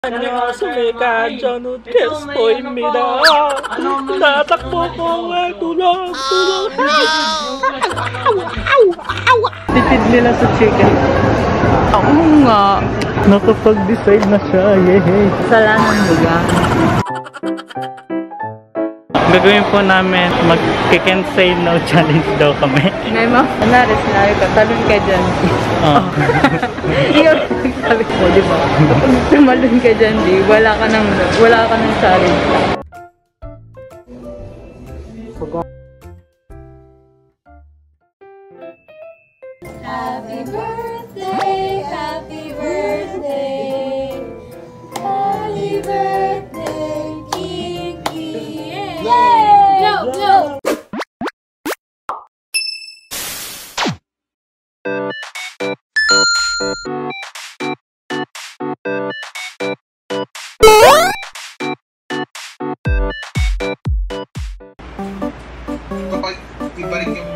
안녕하십니까. 저는 캐스터입니다. 나tak보 ko tulong. Titid nila sa chicken. Oo nga. Nakapag-decide na siya. Yehey. Kasalanan mo yan. Gagawin po namin mag-can say no challenge daw kami. May mga kunwari sinabi ko, talon ka dyan. Ikaw sabi ko, di ba? Kapag tumalon ka dyan, di, wala ka ng challenge. Happy birthday, happy birthday, happy birthday, Kiki. Yay! Go, go! Kapag iba rin yung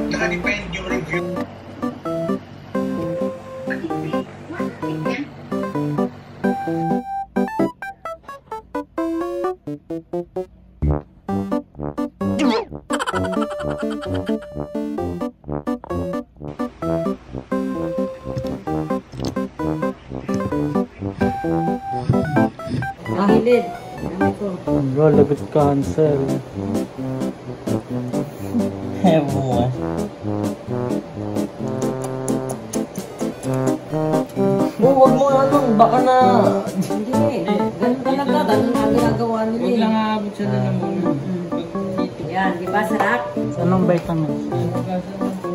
naka-depend yung review. Ahilid. Bro, lagot cancel. Ewan. Huwag mo anong, baka na... Hindi, ganun talaga, ganun na ginagawa nila. Huwag lang aabot siya na lang muna. Yan, di ba sarap? Anong vitamin?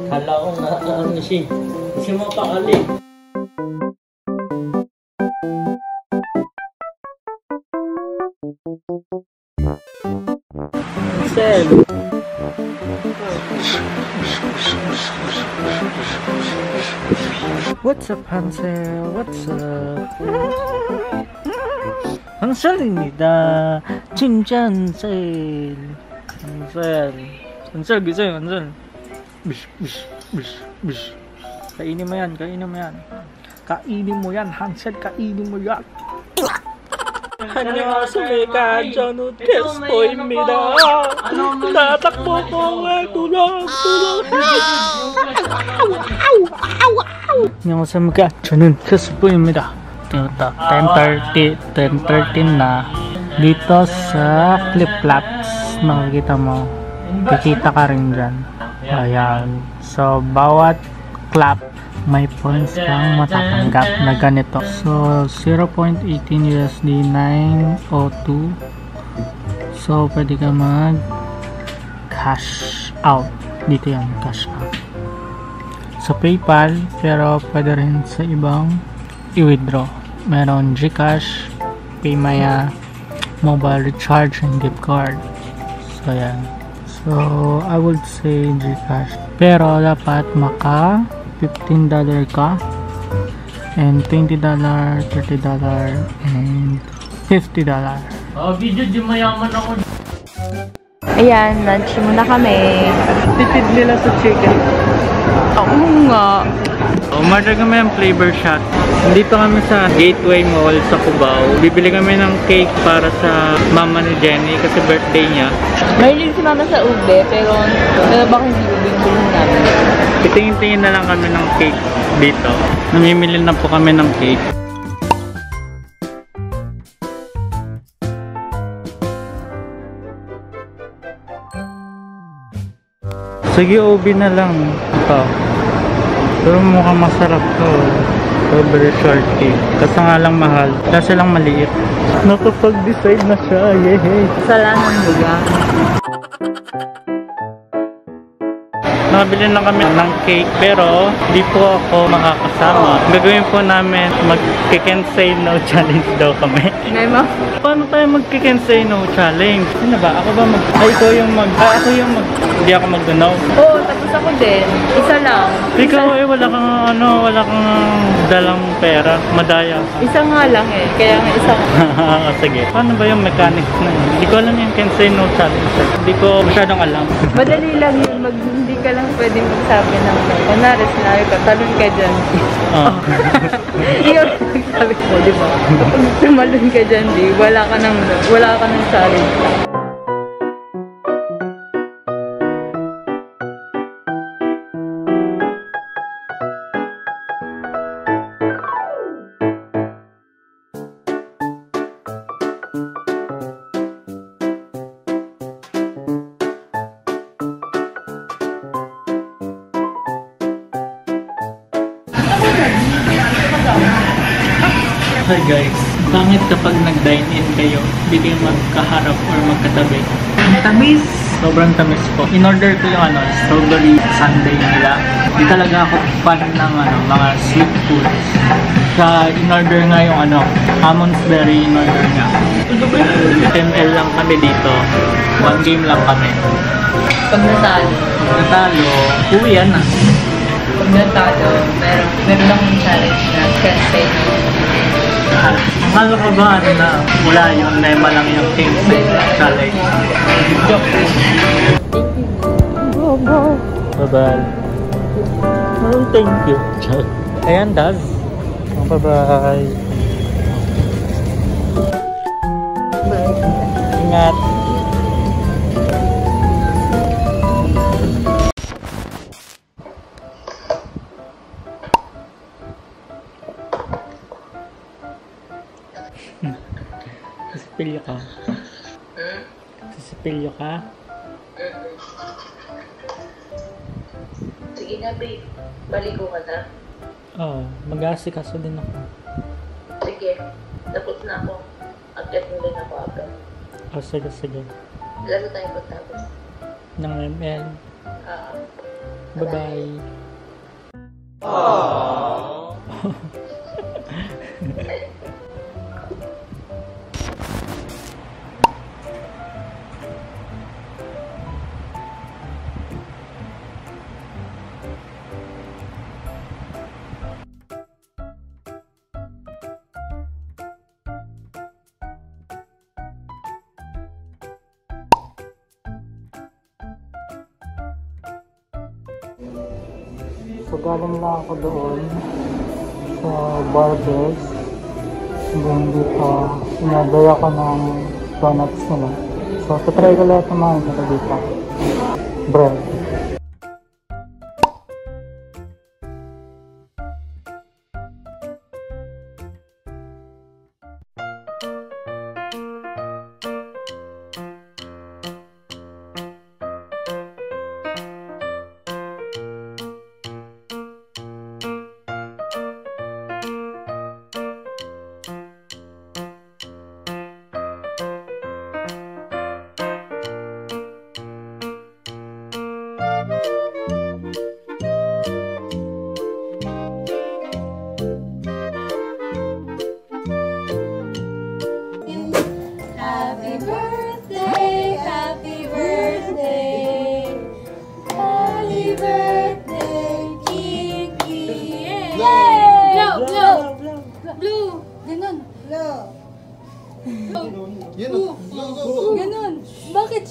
Kala ko na ano siya. Kasi mapakali. Sel. What's up, Hansel? What's up? Hansel입니다. 진짜 Hansel. Hansel, gising, Hansel. Bish. Kainin mo yan, kainin mo yan. Kainin mo yan, Hansel, kainin mo yan. 안녕하십니까. 저는 캐스터입니다. 나tak보 ko tulong. 안녕하십니까. 저는 캐스터입니다. 10:13 na. Dito sa flip-flops, makikita mo, kikita ka rin dyan. Ayan. So, bawat clap, may points kang matatanggap na ganito. So, 0.18 USD 902. So, pwede ka mag cash out. Dito yan, cash out. Sa PayPal, pero pwede rin sa ibang i-withdraw. Meron GCash, Paymaya, mobile recharge, and gift card. So, yan. So, I would say GCash. Pero, dapat maka $15 ka, and $20, $30, and $50. Video di mayaman ako. Ayan, lunch muna kami. Titid nila sa chicken. Oo nga. Umorder kami ng flavor shot. Dito kami sa Gateway Mall sa Cubao. Bibili kami ng cake para sa mama ni Jenny kasi birthday niya. Mahilig si mama sa ube, pero baka hindi ube yung bilhin namin. Titingin-tingin na lang kami ng cake dito. Namimili na po kami ng cake. Sige, ubi na lang. Ito. Pero mukhang masarap to. Strawberry shortcake. Kasi nga lang mahal. Kasi lang maliit. Nakapag-decide na siya. Yehey. Kasalanan mo yan. Nakabili na kami ng cake pero di po ako makakasama. Gagawin po namin mag-can say no challenge daw kami. May mga... Paano tayo mag-can say no challenge? Ano ba? Ako ba mag... Ay, ikaw yung mag... ako yung mag... Hindi ako mag-no. Oo, tapos ako din. Isa lang. Ikaw wala kang wala kang dalang pera. Madaya. Isa nga lang eh. Kaya nga isa nga. Sige. Paano ba yung mechanics na yun? Hindi ko alam yung can say no challenge. Hindi ko masyadong alam. Madali lang yun. Hindi ka lang pwede magsabi ng no. Kunwari, sinabi ka, talon ka dyan. Oh. Ikaw sabi ko, di ba? Kapag tumalon ka dyan, di, wala ka ng challenge. Hi guys, pangit kapag nag-dine-in kayo, hindi kayo magkaharap or magkatabi. Tamis! Sobrang tamis po. In-order ko yung strawberry sundae nila. Hindi talaga ako fan ng mga sweet foods. Sa in-order nga yung almonds berry in-order nga. 10 lang kami dito. 1 game lang kami. Pag natalo, Pag natalo, uwi yan na. pag natalo, meron akong challenge na can't say no. Akala ko ba na wala yung Nema lang yung King challenge. Bye-bye. Oh, thank you. Ayan, Dad. Bye-bye. Ingat. Sisipilyo ka? Sisipilyo ka? Sige na, babe. Baligo ka na. Oo, mag-aasikaso din ako. Sige. Tapos na ako. Akit mo din ako agad. Oh, sige, sige. Lalo tayo pagtapos. Ng ML. Bye-bye. So galing lang ako doon sa Barbers. Then dito, in-order ako ng donuts nila. So tatry ko lahat ng mga nila dito. Bread. Happy birthday, happy birthday, happy birthday, Kiki. Yay! Blow, blow, blue. Ganon. Blue. Ganon. Bakit?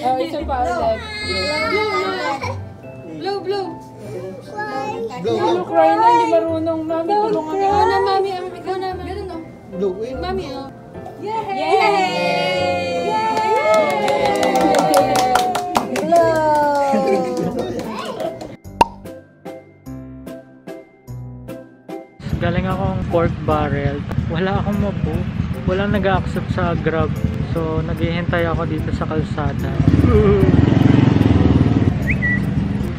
Oh, isa pa ulit. Blue, blue. Blue, cry na, hindi marunong. Mami, tulungan ka. Ikaw na, mami. Ikaw na, mami. Ganon, oh. Mami, oh. Yay! Galing akong pork barrel. Wala akong mabook. Walang nag-accept sa Grab. So, naghihintay ako dito sa kalsada.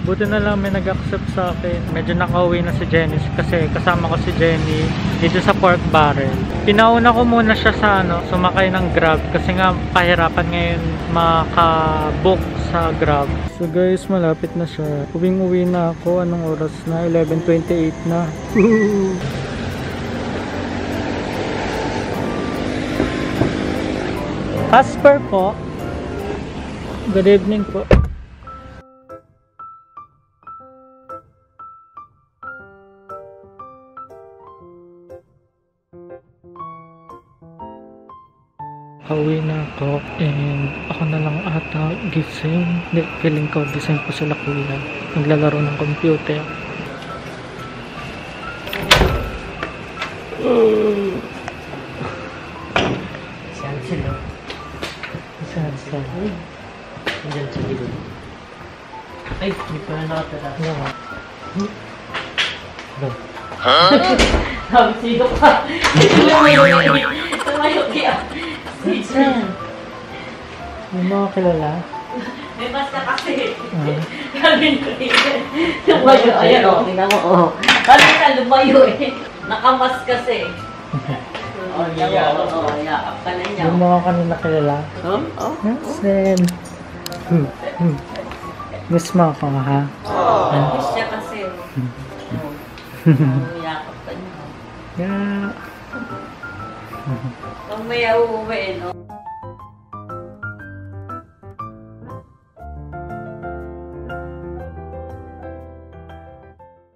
Buti na lang may nag-accept sa akin. Medyo nakauwi na si Jenny kasi kasama ko si Jenny dito sa pork barrel. Pinauna ko muna siya sa sumakay ng Grab kasi nga pahirapan ngayon makabook sa Grab. So guys, malapit na siya. Uwing-uwi na ako. Anong oras na? 11:28 na. Casper po. Good evening po. Pauwi na ako and ako na lang ata gising. Hindi, feeling ko gising ko sila kuya. Naglalaro ng computer. Saan sila? Saan saan? Diyan sa likod. Ay, hindi pa na nakatara. Wala. Sabi sino ka? Tumayo kaya. Yung mga kilala? May basta kasi. Ah. Gagawin ko rin. Lumayo. Ayan o, tingnan mo. Oh. Parang ka lumayo eh. Nakamas kasi. Oh, yakap. Oh, yakap ka na niya. Yung mga kanila kilala? Oh? Sen. Miss mo ako ha? Miss siya kasi. Oh, yakap ka niya. Yeah. Pag may uuwi, no?